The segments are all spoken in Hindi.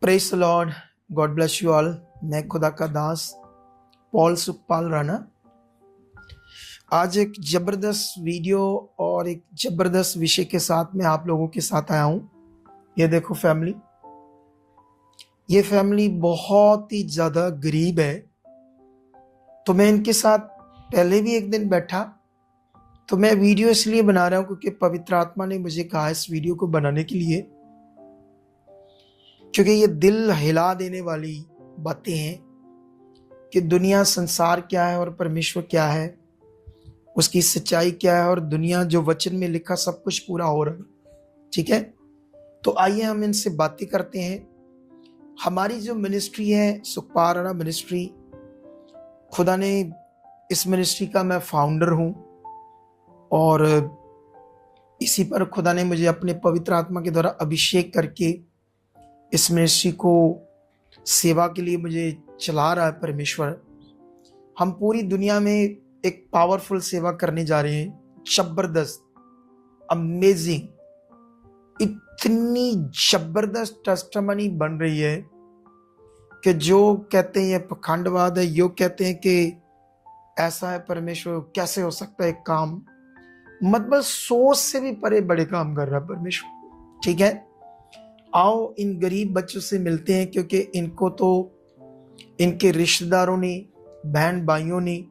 Praise the Lord, God bless you all. मैं खुदा का दास पॉल सुखपाल राणा आज एक जबरदस्त वीडियो और एक जबरदस्त विषय के साथ मैं आप लोगों के साथ आया हूं। ये देखो फैमिली, ये फैमिली बहुत ही ज्यादा गरीब है। तो मैं इनके साथ पहले भी एक दिन बैठा, तो मैं वीडियो इसलिए बना रहा हूं क्योंकि पवित्र आत्मा ने मुझे कहा इस वीडियो को बनाने के लिए, क्योंकि ये दिल हिला देने वाली बातें हैं कि दुनिया संसार क्या है और परमेश्वर क्या है, उसकी सच्चाई क्या है और दुनिया जो वचन में लिखा सब कुछ पूरा हो रहा है। ठीक है, तो आइए हम इनसे बातें करते हैं। हमारी जो मिनिस्ट्री है सुखपाल राणा मिनिस्ट्री, खुदा ने इस मिनिस्ट्री का मैं फाउंडर हूं और इसी पर खुदा ने मुझे अपने पवित्र आत्मा के द्वारा अभिषेक करके इस मिनिस्ट्री को सेवा के लिए मुझे चला रहा है परमेश्वर। हम पूरी दुनिया में एक पावरफुल सेवा करने जा रहे हैं, जबरदस्त, अमेजिंग, इतनी जबरदस्त टेस्टिमनी बन रही है कि जो कहते हैं ये पखंडवाद है, यो कहते हैं कि ऐसा है परमेश्वर, कैसे हो सकता है एक काम, मतलब सोच से भी परे बड़े काम कर रहा है परमेश्वर। ठीक है, आओ इन गरीब बच्चों से मिलते हैं, क्योंकि इनको तो इनके रिश्तेदारों ने, बहन भाइयों ने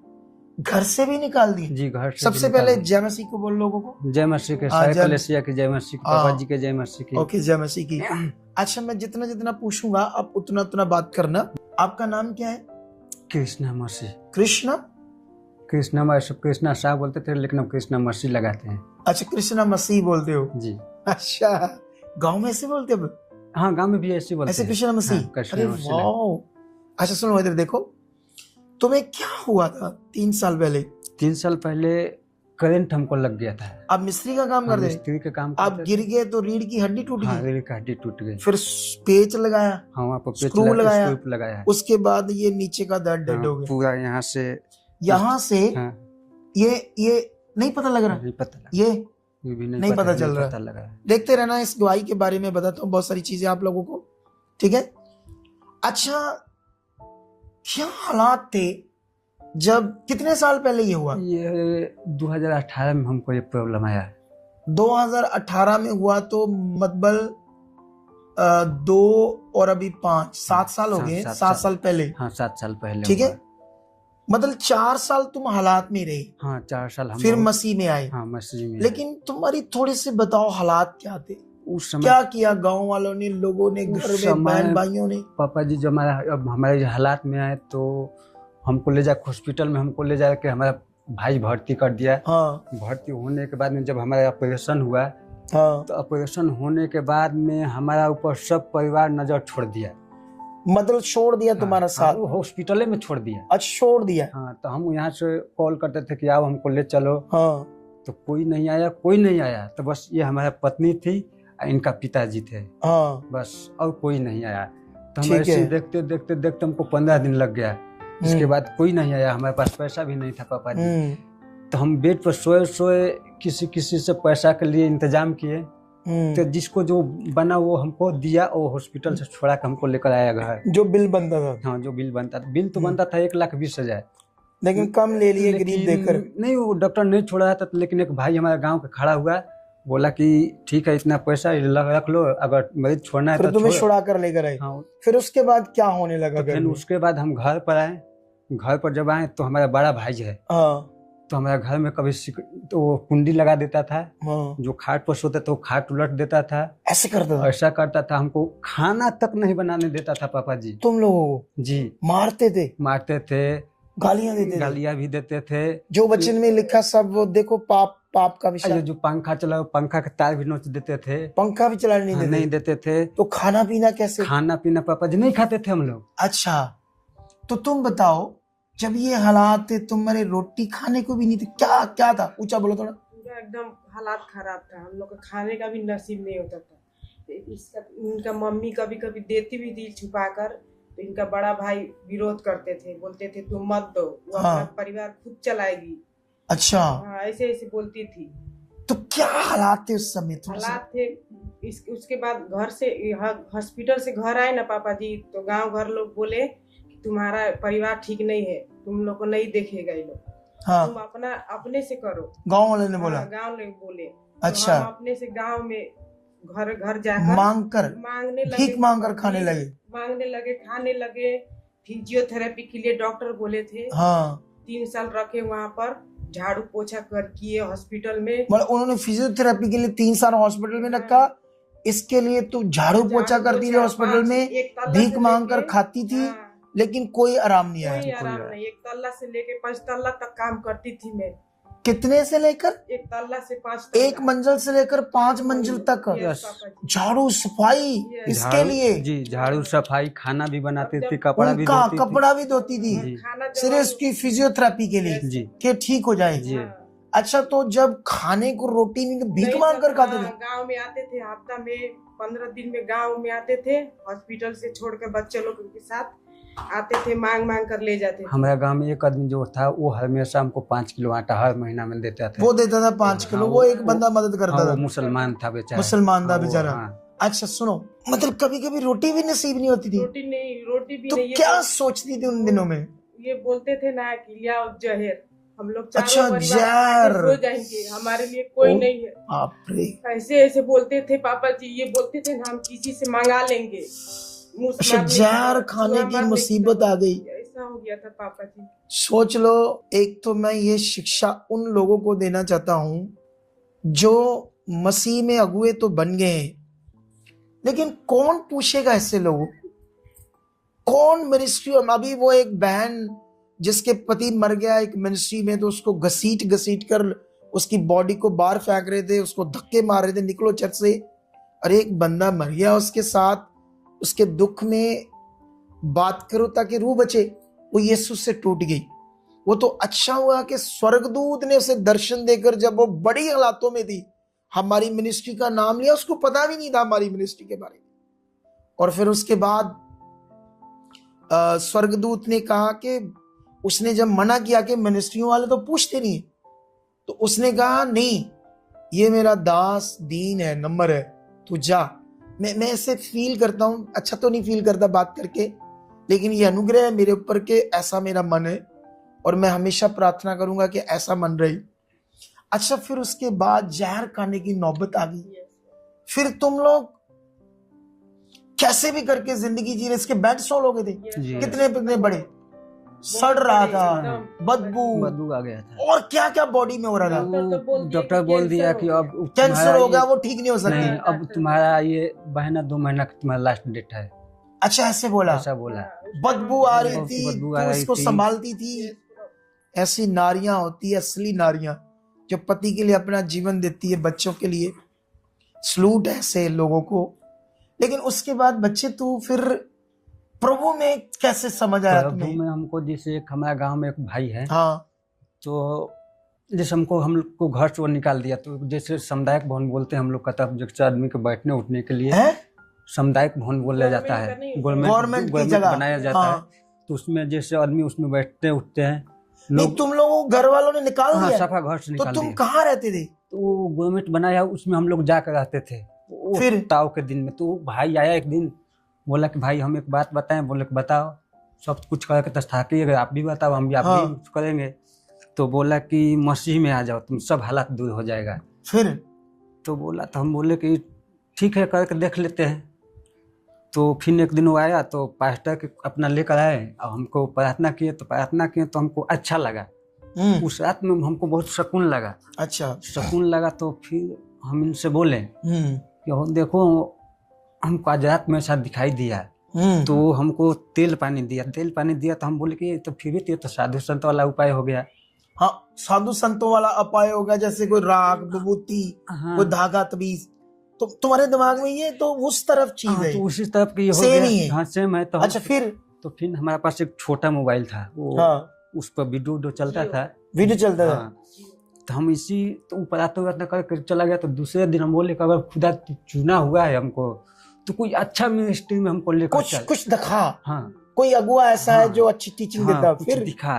घर से भी निकाल दिए। जी, घर से सबसे पहले जय मसीह को बोल लोगों को। जय मसीह के, सारे कलेसिया की जय मसीह की, पापा जी के जय मसीह की। ओके, जय मसीह की। अच्छा, मैं जितना जितना पूछूंगा आप उतना उतना बात करना। आपका नाम क्या है? कृष्णा मसीह। कृष्णा? कृष्णा शाह बोलते थे, लेकिन अब कृष्णा मसीह लगाते हैं। अच्छा, कृष्णा मसीह बोलते हो जी। अच्छा, गांव में ऐसे बोलते हो? हाँ, गांव में भी ऐसे बोलते हैं। ऐसे कृष्णा मसीह? हाँ, अरे वाह। अच्छा सुनो, इधर देखो, तुम्हें क्या हुआ था 3 साल पहले? 3 साल पहले करंट हमको लग गया था। आप मिस्त्री का काम करते? मिस्त्री का काम आप गिर गए तो रीढ़ की हड्डी टूट हाँ, गई? रीढ़ की हड्डी टूट गई। फिर पेच लगाया? हाँ, वहाँ पर स्क्रू लगाया। उसके बाद ये नीचे का दर्द डेड हो गया पूरा यहाँ से हाँ। ये नहीं पता लग रहा? नहीं पता लगा। ये भी नहीं पता चल रहा। देखते रहना, इस गवाही के बारे में बताता हूँ बहुत सारी चीजें आप लोगों को। ठीक है, अच्छा, क्या हालात थे जब, कितने साल पहले ये हुआ? ये 2018 में हमको ये प्रॉब्लम आया है। 2018 में हुआ, तो मतलब 2 और अभी 5, 7 साल हो गए। 7 साल पहले? हाँ, 7 साल पहले। ठीक है, मतलब 4 साल तुम हालात में रहे। हाँ, 4 साल हम फिर मसीह में आए। हाँ, मसीह में। लेकिन तुम्हारी थोड़ी सी बताओ, हालात क्या थे उस समय? क्या किया गांव वालों ने, लोगों ने, घर में बहन भाइयों ने? पापा जी जब हमारे हालात में आए तो हमको ले जा हॉस्पिटल में, हमको ले जा के हमारा भाई भर्ती कर दिया। हाँ। भर्ती होने के बाद में जब हमारा ऑपरेशन हुआ, हाँ। तो ऑपरेशन होने के बाद में हमारा ऊपर सब परिवार नजर छोड़ दिया। मतलब छोड़ दिया? तुम्हारा साथ हॉस्पिटल में छोड़ दिया। अच्छा, छोड़ दिया। हाँ, तो हम यहाँ से कॉल करते थे कि आओ हमको ले चलो। हाँ। तो कोई नहीं आया। तो बस ये हमारा पत्नी थी, इनका पिताजी थे। हाँ। बस, और कोई नहीं आया। तो हम ऐसे देखते देखते हमको 15 दिन लग गया। इसके बाद कोई नहीं आया। हमारे पास पैसा भी नहीं था पापा जी। तो हम बेड पर सोए किसी से पैसा के लिए इंतजाम किए। तो जिसको जो बना वो हमको दिया, और हॉस्पिटल से छोड़ा के हमको लेकर आया घर। जो बिल बनता था? हाँ, जो बिल बनता था। बिल तो बनता था 1,20,000, लेकिन कम ले लिए गरीब देखकर। नहीं, वो डॉक्टर नहीं छोड़ा था। लेकिन एक भाई हमारे गांव का खड़ा हुआ, बोला कि ठीक है, इतना पैसा रख लो, अगर मरीज छोड़ना है तो तुम्हें छुड़ा कर लेकर आए। हाँ। फिर उसके बाद क्या होने लगा? फिर उसके बाद हम घर पर आए। घर पर जब आए तो हमारा बड़ा भाई है। हाँ। तो हमारे घर में कभी तो वो कुंडी लगा देता था। हाँ। जो खाट पर सोते तो खाट उलट देता था। ऐसा करता था? हमको खाना तक नहीं बनाने देता था पापा जी। तुम लोगों को? जी। मारते थे? गालियां भी देते थे। जो वचन में लिखा सब वो देखो, पाप का विषय। जो पंखा चला, पंखा का तार भी नोच देते थे। पंखा भी चलाने नहीं देते थे। तो खाना पीना कैसे? खाना पीना पापा जी नहीं खाते थे हम लोग। अच्छा, तो तुम बताओ, जब ये हालात थे तुम्हारे, रोटी खाने को भी नहीं थे, क्या था? ऊंचा बोलो थोड़ा। एकदम हालात खराब था। हम लोग का खाने का भी नसीब नहीं होता था। इनका मम्मी कभी कभी देती भी थी छुपा कर, तो इनका बड़ा भाई विरोध करते थे, बोलते थे तुम मत दो, वो अपना परिवार खुद चलाएगी। अच्छा। हाँ, ऐसे बोलती थी। तो क्या हालात थे उस समय? थोड़ा सा हालात थे। उसके बाद घर से हॉस्पिटल से घर आए ना पापा जी, तो गांव घर लोग बोले कि तुम्हारा परिवार ठीक नहीं है, तुम लोग को नहीं देखेगा ये लोग, हाँ, तुम अपने से करो। गांव वाले ने बोला? गांव लोग बोले। अच्छा। तो हम अपने से गांव में घर घर जाकर मांगने लगे, भीख मांग कर खाने लगे, खाने लगे। फिजियोथेरेपी के लिए डॉक्टर बोले थे। हाँ, 3 साल रखे वहाँ पर, झाड़ू पोछा कर किए हॉस्पिटल में। मतलब उन्होंने फिजियोथेरेपी के लिए 3 साल हॉस्पिटल में रखा। इसके लिए तू झाड़ू पोछा करती थी हॉस्पिटल में, भीख मांग कर खाती थी, लेकिन कोई आराम नहीं आया। कोई आराम नहीं। 1 तल्ला से लेके 5 तल्ला तक काम करती थी मैं। कितने से लेकर? 1 तल्ला से 5 तल्ला। 1 मंजिल से लेकर 5 मंजिल तक झाड़ू सफाई, इसके लिए जी झाड़ू सफाई, खाना भी बनाती थी, कपड़ा भी धोती थी, सिर्फ इसकी फिजियोथेरेपी के लिए जी कि ठीक हो जाए जी। अच्छा, तो जब खाने को रोटी नहीं, भीख मांग कर खाते थे? गाँव में आते थे, हफ्ता में 15 दिन में गाँव में आते थे, हॉस्पिटल से छोड़कर बच्चे लोग के साथ आते थे, मांग मांग कर ले जाते थे। हमारे गांव में एक आदमी जो था वो हमेशा हमको 5 किलो आटा हर महीना में देता था। वो देता था 5 किलो। वो एक बंदा मदद करता था, मुसलमान था बेचारा। मुसलमान था बेचारा। अच्छा सुनो, मतलब कभी कभी रोटी भी नसीब नहीं होती थी? रोटी भी तो नहीं। क्या सोचती थी उन दिनों में? ये बोलते थे ना कि लिया जहर, हम लोग अच्छा जहर हो जाएंगे, हमारे लिए कोई नहीं है। बाप रे, ऐसे बोलते थे पापा जी। ये बोलते थे ना हम किसी से मंगा लेंगे। अच्छा, जहर खाने की मुसीबत आ गई। ऐसा हो गया था पापा जी। सोच लो। एक तो मैं ये शिक्षा उन लोगों को देना चाहता हूँ जो मसीह में अगुए तो बन गए हैं, लेकिन कौन पूछेगा ऐसे लोगों? कौन मिनिस्ट्री? अभी वो एक बहन जिसके पति मर गया एक मिनिस्ट्री में, तो उसको घसीट कर उसकी बॉडी को बाहर फेंक रहे थे, उसको धक्के मार रहे थे, निकलो चर्च से। अरे एक बंदा मर गया, उसके साथ उसके दुख में बात करो ताकि रूह बचे। वो यीशु से टूट गई। वो तो अच्छा हुआ कि स्वर्गदूत ने उसे दर्शन देकर, जब वो बड़ी हालातों में थी, हमारी मिनिस्ट्री का नाम लिया। उसको पता भी नहीं था हमारी मिनिस्ट्री के बारे में। और फिर उसके बाद स्वर्गदूत ने कहा कि उसने जब मना किया कि मिनिस्ट्रियों वाले तो पूछते नहीं, तो उसने कहा नहीं, ये मेरा दास दीन है, नंबर है, तू जा। मैं ऐसे फील करता हूँ, अच्छा तो नहीं फील करता बात करके, लेकिन ये अनुग्रह है मेरे ऊपर के ऐसा मेरा मन है, और मैं हमेशा प्रार्थना करूंगा कि ऐसा मन रहे। अच्छा, फिर उसके बाद जहर खाने की नौबत आ गई। फिर तुम लोग कैसे भी करके जिंदगी जी रहे? इसके बेड सोल हो गए थे, कितने बड़े, सड़ रहा था, बदबू आ गया था, और क्या क्या बॉडी में हो रहा था। डॉक्टर बोल दिया कि अब कैंसर हो गया, वो ठीक नहीं हो सकता। अब तुम्हारा ये महीना 2 महीना तुम्हारा लास्ट डेट है। अच्छा, ऐसे बोला? ऐसा बोला। बदबू आ रही थी, तो इसको संभालती थी। ऐसी नारियां होती है, असली नारियां, जो पति के लिए अपना जीवन देती है, बच्चों के लिए। सलूट ऐसे लोगों को। लेकिन उसके बाद बच्चे, तू फिर प्रभु में कैसे समझ आया तुम्हें? में हमको जैसे एक हमारे गांव में एक भाई है, हाँ, तो जैसे हम लोग को घर से वो निकाल दिया, तो जैसे सामुदायिक भवन बोलते हैं हम लोग का, तब जैसे आदमी के बैठने उठने के लिए सामुदायिक भवन बोला जाता है, गवर्नमेंट की जगह बनाया जाता है। तो उसमें जैसे आदमी उसमें बैठते उठते हैं लोग। तुम लोगों घर वालों ने निकाल दिया? सफा घर से निकाल दिया। तो तुम कहाँ रहते थे? तो वो गवर्नमेंट बनाया, उसमें हम लोग जाकर रहते थे। फिर ताव के दिन में तो भाई आया एक दिन, बोला कि भाई हम एक बात बताएं। बोले कि बताओ। सब कुछ करके तस्ताकिए, आप भी बताओ, हम भी आप भी करेंगे। तो बोला कि मसीह में आ जाओ, तुम सब हालात दूर हो जाएगा। फिर तो बोला, तो हम बोले कि ठीक है, करके देख लेते हैं। तो फिर एक दिन वो आया, तो पास्टर के अपना लेकर आए और हमको प्रार्थना किए। तो प्रार्थना किए तो हमको अच्छा लगा। उस रात में हमको बहुत सुकून लगा। अच्छा, सुकून लगा। तो फिर हम इनसे बोले कि देखो, हमको आज रात में ऐसा दिखाई दिया। तो हमको तेल पानी दिया। तो हम बोले कि तो फिर ये तो साधु संत वाला उपाय हो गया। हाँ, साधु संतों वाला उपाय हो गया, जैसे कोई राग, विभूति, कोई धागा, तबीज। तो तुम्हारे दिमाग में ये तो उस तरफ चीज है, तो उसी तरफ की सेम ही है। हाँ, सेम है। तो अच्छा, फिर हमारे पास एक छोटा मोबाइल था, वो उस पर वीडियो चलता था। तो हम इसी तो प्रार्थना करके चला गया। तो दूसरे दिन हम बोले कि अगर खुदा चुना हुआ है हमको, तो कोई अच्छा मिनिस्ट्री में हमको लेकर कुछ दिखा। हाँ, कोई अगुआ ऐसा है जो अच्छी टीचिंग देता। फिर दिखा।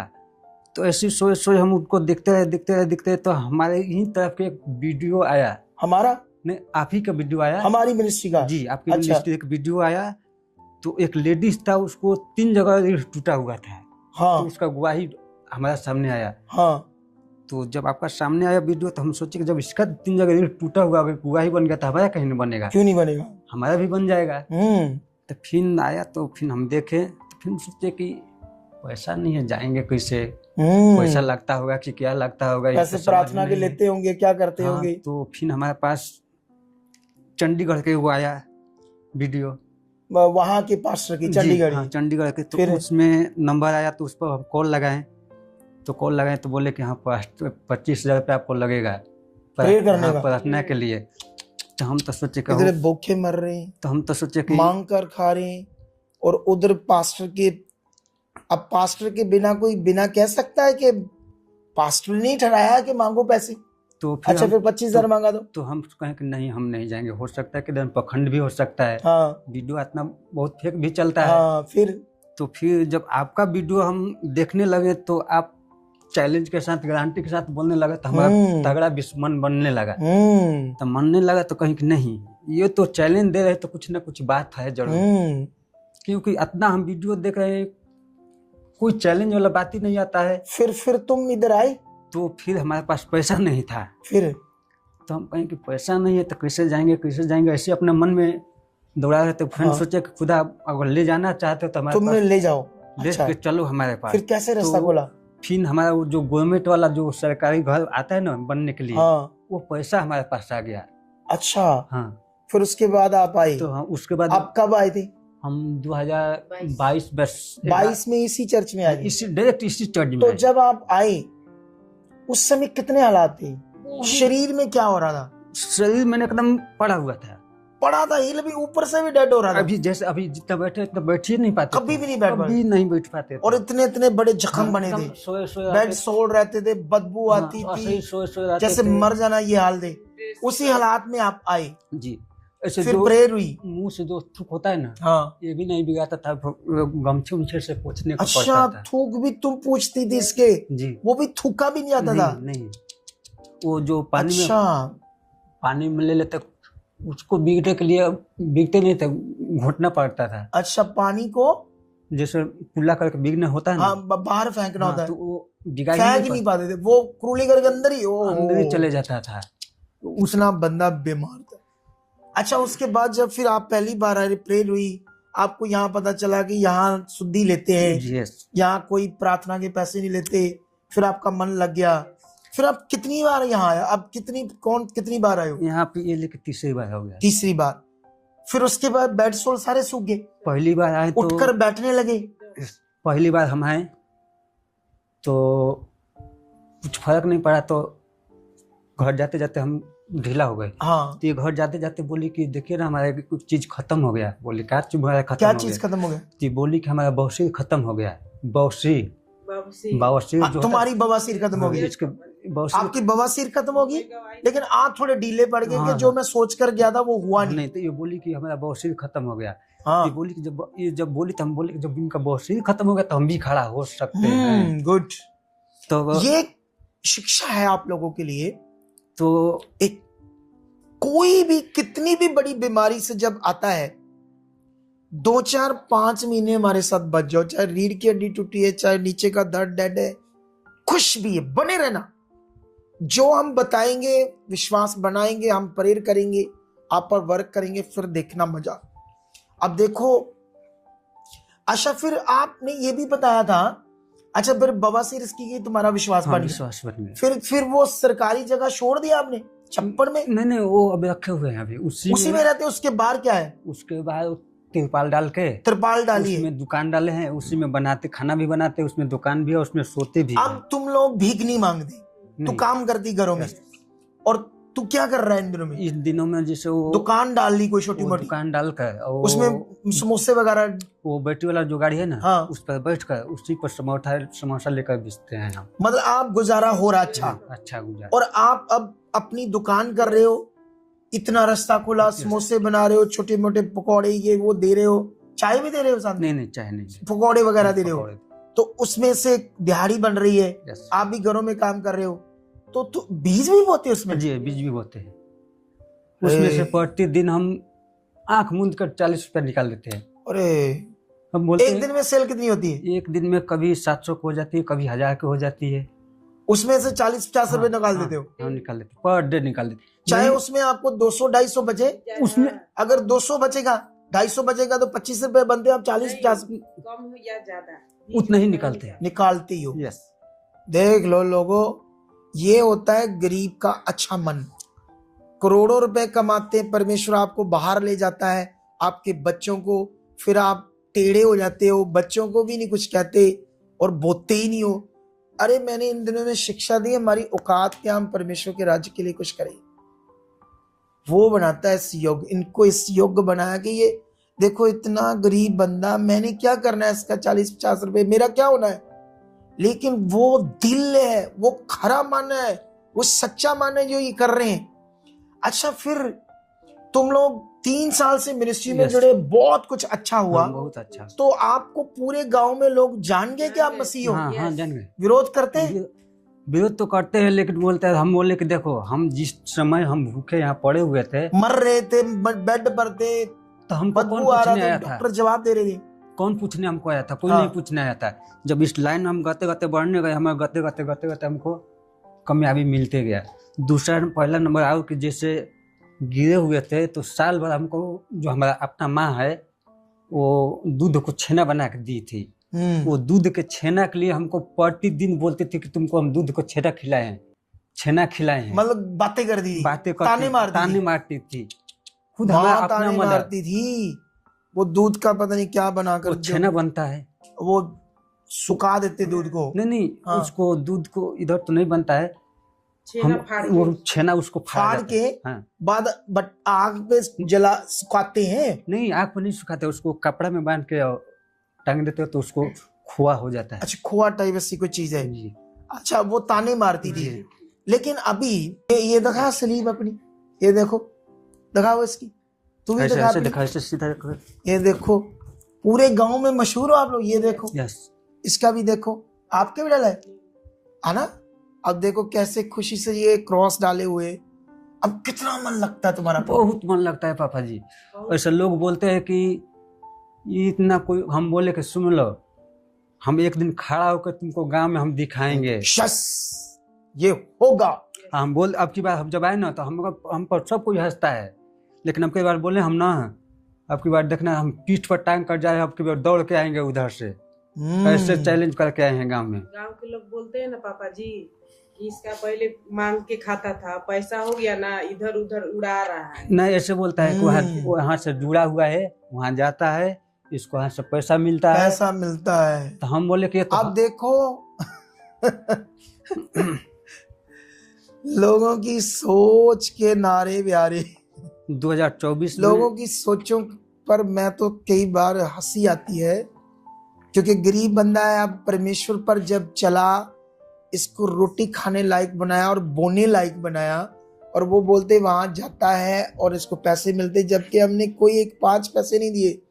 तो ऐसे सोए सोए हम उनको देखते रहे तो हमारे ही तरफ के एक वीडियो आया। हमारा नहीं, आप ही का वीडियो आया, हमारी मिनिस्ट्री का जी, आपकी अच्छा। मिनिस्ट्री एक वीडियो आया। तो एक लेडीज था, उसको 3 जगह रीढ़ टूटा हुआ था। हाँ तो उसका गवाही हमारा सामने आया। हाँ तो जब आपका सामने आया वीडियो तो हम सोचे कि जब इसका 3 जगह रीढ़ टूटा हुआ अगर गवाही बन गया तो हमारा कहीं नहीं बनेगा, क्यों नहीं बनेगा? हमारा भी बन जाएगा। तो फिर आया तो फिर हम देखे तो फिर सोचे कि पैसा नहीं है, जाएंगे कैसे, पैसा लगता होगा कि क्या लगता होगा, पैसे प्रार्थना के लेते होंगे, क्या करते हाँ, होंगे। तो फिर हमारे पास चंडीगढ़ के वो आया वीडियो, वहां के पास्टर की चंडीगढ़। हाँ, चंडीगढ़ के। तो फिर उसमें नंबर आया तो उस पर हम कॉल लगाए। तो कॉल लगाए तो बोले कि हाँ 25,000 रुपये आपको लगेगा प्रेयर करने का, प्रार्थना के लिए। तो हम तो सोचे कि इधर भूखे मर रहे हैं, तो हम तो सोचे कि मांग कर खा रहे हैं, और उधर पास्टर के, अब पास्टर के बिना कोई बिना कह सकता है कि पास्टर ने ठहराया कि मांगो पैसे। तो फिर अच्छा, फिर 25,000 मांगा दो। तो हम कहें कि नहीं हम नहीं जाएंगे, हो सकता है कि पखंड भी हो सकता है। हाँ वीडियो इतना बहुत फेक भी चलता है। हाँ, फिर जब आपका वीडियो हम देखने लगे तो आप चैलेंज के साथ, गारंटी के साथ बोलने लगा तो हमारा तगड़ा दुश्मन बनने लगा। तो मनने लगा तो कहीं कि नहीं, ये तो चैलेंज दे रहे तो कुछ ना कुछ बात है जरूर, क्योंकि इतना हम वीडियो देख रहे हैं, कोई चैलेंज वाला बात ही नहीं आता है। फिर तुम इधर आए। तो फिर हमारे पास पैसा नहीं था। फिर तो हम कहें कि पैसा नहीं है तो कैसे जाएंगे, ऐसे अपने मन में दौड़ा रहे थे। फिर सोचे कि खुदा अगर ले जाना चाहते हो तो हमारे तुमने ले जाओ, ले के चलो हमारे पास। फिर कैसे रास्ता खोला? फिर हमारा वो जो गवर्नमेंट वाला जो सरकारी घर आता है ना बनने के लिए, वो पैसा हमारे पास आ गया। अच्छा, हाँ। फिर उसके बाद आप आए। तो हाँ, उसके बाद आप कब आए थे? हम 2022 में इसी चर्च में आए, डायरेक्ट इसी चर्च में। तो जब आप आए उस समय कितने हालात थे? शरीर में क्या हो रहा था? शरीर में एकदम पड़ा हुआ था, हिल भी, ऊपर से भी डेड हो रहा था। अभी जितना बैठे इतना बैठ ही नहीं पाते, कभी भी नहीं बैठ पाते। थे। और इतने बड़े जख्म बने थे, बेड सोल रहते थे, बदबू आती थी, जैसे मर जाना ये हाल थे। उसी हालात में आप आए जी। ऐसे फिर प्रेयर हुई। मुंह से जो थूक होता है ना, हाँ, ये भी नहीं बिगाता था, गमछे उमछे से पोंछने को अच्छा, पड़ता था। थूक भी तुम पूछती थी इसके? जी। वो भी थूका भी नहीं आता था? नहीं, वो जो पानी अच्छा, में पानी में ले लेते उसको बीगने के लिए बीगते नहीं थे, घोटना पड़ता था। अच्छा, पानी को जैसे कुल्ला करके बीगना होता है ना, हाँ, बाहर फेंकना होता है, तो वो फेंक नहीं पाते थे, वो कुरुली करके अंदर ही चले जाता था। उतना बंदा बीमार था। अच्छा, उसके बाद जब फिर आप पहली बार आए, प्रेयर हुई, आपको यहाँ पता चला कि यहाँ शुद्धि लेते हैं, यहाँ कोई प्रार्थना के पैसे नहीं लेते, फिर आपका मन लग गया। फिर आप कितनी बार यहाँ आया? अब कितनी बार आए हो यहाँ पे? ये लेके तीसरी बार हो गया। तीसरी बार। फिर उसके बाद बेड सोल सारे सूख गए? पहली बार आए तो उठकर बैठने लगे? पहली बार हम आए तो कुछ फर्क नहीं पड़ा, तो घर जाते जाते हम ढीला हो गए। हाँ। तो ये घर जाते जाते बोली कि देखिए ना हमारा कुछ चीज खत्म हो गया। बोली क्या चीज खत्म हो गया? तो बोली कि हमारा बवासीर खत्म हो गया। बवासीर तुम्हारी बवासीर खत्म हो गई? आपकी बवासीर खत्म होगी, लेकिन आप थोड़े ढीले पड़ गए कि जो मैं सोच कर गया था वो हुआ नहीं। तो ये बोली कि हमारा बवासीर खत्म हो गया। हाँ। ये बोली कि जब बोली तो हम बोले कि जब इनका बवासीर खत्म हो गया तो हम भी खड़ा हो सकते हैं। गुड। तो ये शिक्षा है आप लोगों के लिए। तो एक कोई भी कितनी भी बड़ी बीमारी से जब आता है, 2 4 5 महीने हमारे साथ बच जाओ, चाहे रीढ़ की हड्डी टूटी है, चाहे नीचे का दर्द डेड है, खुश भी है, बने रहना। जो हम बताएंगे, विश्वास बनाएंगे, हम प्रेयर करेंगे, आप पर वर्क करेंगे, फिर देखना मजा। अब देखो, अच्छा, फिर आपने ये भी बताया था, अच्छा, फिर बवासीर की तुम्हारा विश्वास बन गया। फिर वो सरकारी जगह छोड़ दिया आपने छप्पड़ में? नहीं, वो अभी रखे हुए हैं, अभी उसी में रहते। उसके बाहर क्या है? उसके बाद तिरपाल डालिए, उसमें दुकान डाले हैं, उसी में बनाते, खाना भी बनाते, उसमें दुकान भी है, उसमें सोते भी। अब तुम लोग भीख नहीं मांगते, तू काम करती घरों में। और तू क्या कर रहा है इन दिनों में? इस दिनों में जैसे वो दुकान डाल ली, कोई छोटी मोटी दुकान डालकर, उसमें समोसे वगैरह, वो बैटरी वाला जो गाड़ी है ना, हाँ, उस पर बैठकर उसी पर समोसा लेकर बेचते हैं हम। मतलब आप गुजारा हो रहा? अच्छा गुजारा। और आप अब अपनी दुकान कर रहे हो, इतना रास्ता खुला, समोसे बना रहे हो, छोटे मोटे पकौड़े ये वो दे रहे हो, चाय भी दे रहे हो साथ में? नहीं, चाय नहीं, पकौड़े वगैरह दे रहे हो। तो उसमें से दिहाड़ी बन रही है, यस आप भी घरों में काम कर रहे हो, तो बीज भी बोते हैं उसमें? जी, बीज भी बोते हैं उसमें से। प्रतिदिन हम आंख मूंद कर 40 रुपया निकाल लेते हैं। अरे हम बोलते एक दिन में सेल कितनी होती है? एक दिन में कभी 700 की हो जाती है, कभी 1000 की हो जाती है। उसमें से 40-50 रुपए निकाल हाँ, देते हो? हाँ, निकाल लेते, पर डे निकाल लेते। चाहे नहीं, उसमें आपको 200-250 बचे, उसमें अगर 200 बचेगा, 250 बचेगा तो 25 रुपए बनते हैं, आप 40-50 कम हो या ज्यादा उतना ही निकालते हैं। निकालते ही हो। यस देख लो लोगों, ये होता है गरीब का अच्छा मन। करोड़ों रुपए कमाते हैं, परमेश्वर आपको बाहर ले जाता है, आपके बच्चों को, फिर आप टेढ़े हो जाते हो, बच्चों को भी नहीं कुछ कहते और बोलते ही नहीं हो। अरे मैंने इन दिनों में शिक्षा दी, हमारी औकात क्या, हम परमेश्वर के राज्य के लिए कुछ करें। वो बनाता है इस योग्य, इनको इस योग्य बनाया कि ये देखो इतना गरीब बंदा, मैंने क्या करना है इसका 40-50 रुपए, मेरा क्या होना है। लेकिन वो दिल है, वो खरा मन है, वो सच्चा मन है जो ये कर रहे हैं। अच्छा, फिर तुम लोग 3 साल से मिनिस्ट्री में Yes. जुड़े, बहुत कुछ अच्छा हुआ, बहुत अच्छा। तो आपको पूरे गांव में लोग जान गए कि आप मसीह हो? हाँ हाँ, जान गए। विरोध करते हैं? विरोध तो करते हैं, लेकिन बोलते हैं, हम बोले कि देखो हम जिस समय हम भूखे यहाँ पड़े हुए थे, मर रहे थे, बेड पर थे, तो हमको कौन बदबू आ रहा पूछने था, आया था? डॉक्टर जवाब दे रहे थे। कौन पूछने हमको आया था? कोई हाँ। नहीं पूछने आया था। जब इस लाइन में हम गते गते बढ़ने गए, हमें गते गते हमको कामयाबी मिलते गया। दूसरा पहला नंबर आओ कि जैसे गिरे हुए थे, तो साल भर हमको जो हमारा अपना माँ है वो दूध को छेना बना के दी थी। वो दूध के छेना के लिए हमको प्रतिदिन बोलते थे कि तुमको हम दूध को छेना खिलाए हैं, छेना खिलाए हैं। मतलब बातें कर दी, बातें ताने मारती थी। खुद माँ हमारा अपना ताने मदर, मारती थी। वो दूध का पता नहीं क्या बनाकर वो छेना बनता है, वो सुखा देते दूध को। नहीं हाँ। उसको दूध को इधर तो नहीं बनता है, छेना हम फाड़ वो के छेना उसको फाड़ के हाँ। बाद बट आग पे जला सुखाते हैं। नहीं, आग पर नहीं सुखाते, उसको कपड़ा में बांध के और टांग देते हो तो उसको खोआ हो जाता है। अच्छा, खोआ टाइप ऐसी कोई चीज है। जी अच्छा, वो ताने मारती थी। जी। लेकिन अभी ये दिखा सलीब अपनी, ये देखो, दिखाओ इसकी, तू भी ऐसे दिखा ऐसे अपनी। दिखा, ऐसे सीधा दिखा। ये देखो, पूरे गांव में मशहूर हो आप लोग। ये देखो, यस, इसका भी देखो, आपके भी डाला है ना। अब देखो कैसे खुशी से ये क्रॉस डाले हुए। अब कितना मन लगता है तुम्हारा? बहुत मन लगता है पापा जी। ऐसे लोग बोलते हैं कि ये इतना कोई, हम बोले कि सुन लो, हम एक दिन खड़ा होकर तुमको गांव में हम दिखाएंगे। यस, ये होगा। हम बोल, अब की बार हम जब आए ना तो हम पर सब कोई हंसता है, लेकिन अब की बार बोले हम ना, अब की बार देखना हम पीठ पर टांग कर जाए, अब की बार दौड़ के आएंगे उधर से। ऐसे चैलेंज करके आए हैं गांव में। गांव के लोग बोलते हैं ना पापा जी कि इसका पहले मांग के खाता था, पैसा हो गया ना, इधर उधर उड़ा रहा है। नहीं, ऐसे बोलता है कि वहाँ से जुड़ा हुआ है, वहाँ जाता है, इसको वहाँ से पैसा मिलता है, पैसा मिलता है। तो हम बोले कि तो अब देखो लोगों की सोच के नारे प्यारे, 2024 लोगों की सोचों पर मैं तो कई बार हंसी आती है, क्योंकि गरीब बंदा है। अब परमेश्वर पर जब चला, इसको रोटी खाने लायक बनाया और बोने लायक बनाया, और वो बोलते वहां जाता है और इसको पैसे मिलते, जबकि हमने कोई एक 5 पैसे नहीं दिए,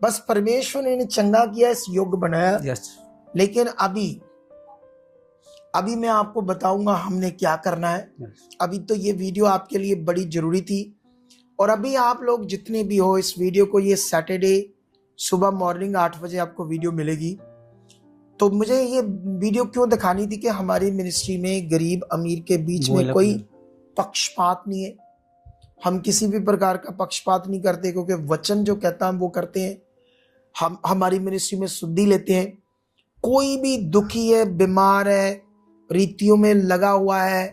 बस परमेश्वर ने चंगा किया, इस योग्य बनाया। यस। लेकिन अभी मैं आपको बताऊंगा हमने क्या करना है। अभी तो ये वीडियो आपके लिए बड़ी जरूरी थी, और अभी आप लोग जितने भी हो, इस वीडियो को, ये सैटरडे सुबह मॉर्निंग 8 बजे आपको वीडियो मिलेगी। तो मुझे ये वीडियो क्यों दिखानी थी कि हमारी मिनिस्ट्री में गरीब अमीर के बीच में कोई पक्षपात नहीं है। हम किसी भी प्रकार का पक्षपात नहीं करते, क्योंकि वचन जो कहता हम वो करते हैं। हम हमारी मिनिस्ट्री में शुद्धि लेते हैं। कोई भी दुखी है, बीमार है, रीतियों में लगा हुआ है।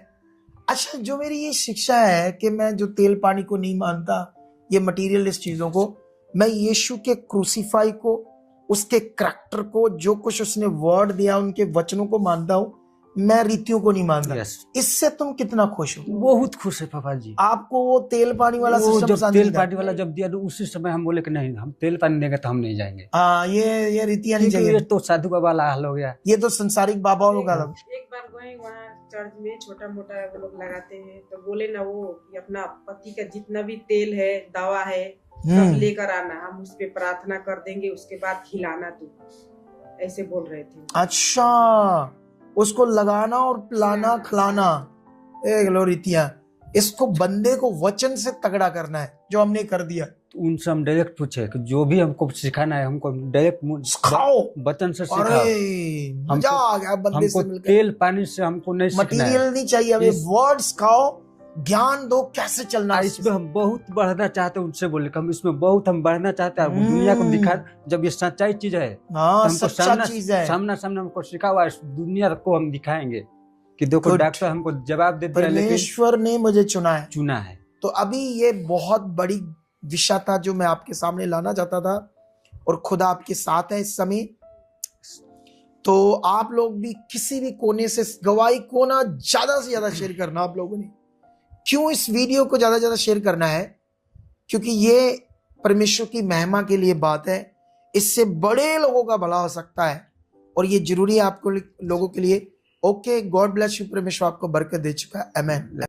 अच्छा, जो मेरी ये शिक्षा है कि मैं जो तेल पानी को नहीं मानता, ये मटीरियलिस्ट चीजों को, मैं यीशु के क्रूसीफाई को, उसके करैक्टर को, जो कुछ उसने वर्ड दिया, उनके वचनों को मानता हूं। मैं रीतियों को नहीं मानता। इससे तुम कितना खुश हो? बहुत खुश है पापा जी। आपको वो तेल पानी वाला सिस्टम जब तेल पानी वाला जब दिया, तो उसी समय हम बोले कि नहीं, हम तेल पानी देंगे तो हम नहीं जाएंगे। ये रीतियां नहीं चाहिए। ये तो साधु बाबा वाला हाल हो गया, ये तो संसारिक बाबा लोग अलग। एक बार गए वहाँ चर्च में, छोटा मोटा वो लोग लगाते हैं, तो बोले ना वो कि अपना पति का जितना भी तेल है, दवा है, सब लेकर आना, हम उस पे प्रार्थना कर देंगे, उसके बाद खिलाना। तू ऐसे बोल रहे थे। अच्छा, उसको लगाना और पिलाना खिलाना, लो रीतियां, इसको बंदे को वचन से तगड़ा करना है, जो हमने कर दिया। तो उनसे हम डायरेक्ट पूछे कि जो भी हमको सिखाना है हमको डायरेक्ट सिखाओ, वचन से सिखाओ। अरे मजा आ गया बंदे से मिलकर। तेल पानी से हमको नहीं सीखना है, मटीरियल नहीं चाहिए हमें, वर्ड सिखाओ, ज्ञान दो कैसे चलना है। इसमें हम बहुत बढ़ना चाहते हैं, उनसे बोले कि हम इसमें बहुत हम बढ़ना चाहते हैं, दुनिया को दिखा, जब ये सच्चाई चीज है हाँ, तो हमको सच्चा चीज है, सामना हमको सिखा हुआ, दुनिया को हम दिखाएंगे कि देखो डॉक्टर हमको जवाब दे दिया, परमेश्वर ने मुझे चुना है। तो अभी ये बहुत बड़ी विषय था जो मैं आपके सामने लाना चाहता था, और खुदा आपके साथ है इस समय। तो आप लोग भी किसी भी कोने से गवाही को ना ज्यादा से ज्यादा शेयर करना। आप लोगों ने क्यों इस वीडियो को ज्यादा से ज्यादा शेयर करना है? क्योंकि ये परमेश्वर की महिमा के लिए बात है, इससे बड़े लोगों का भला हो सकता है, और ये जरूरी है आपको लोगों के लिए। ओके, गॉड ब्लेस यू, परमेश्वर आपको बरकत दे चुका है। आमीन।